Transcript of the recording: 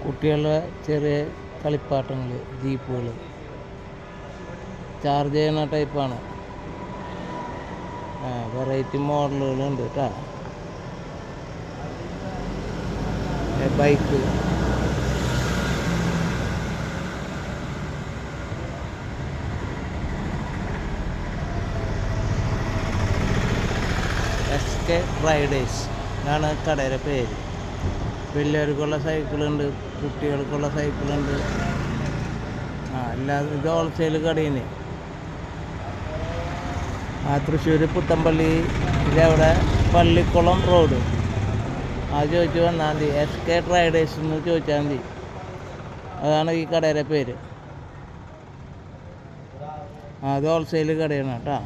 കുട്ടികളുടെ ചെറിയ കളിപ്പാട്ടങ്ങൾ, ജീപ്പുകൾ, ചാർജ് ചെയ്യുന്ന ടൈപ്പാണ്. വെറൈറ്റി മോഡലുകളുണ്ട് കേട്ടോ. ബൈക്ക്, SK റൈഡേഴ്സ് എന്നാണ് കടയുടെ പേര്. വലിയവർക്കുള്ള സൈക്കിളുണ്ട്, കുട്ടികൾക്കുള്ള സൈക്കിളുണ്ട്. അല്ലാതെ ഇത് ഹോൾസെയിൽ കടയിന്. തൃശ്ശൂർ പുത്തമ്പള്ളി ഇതവിടെ പള്ളിക്കുളം റോഡ്. ചോദിച്ചു വന്നാൽ മതി. SK റൈഡേഴ്സ് എന്ന് ചോദിച്ചാൽ മതി. അതാണ് ഈ കടയുടെ പേര്. അത് ഹോൾസെയിൽ കടയാണ് കേട്ടോ.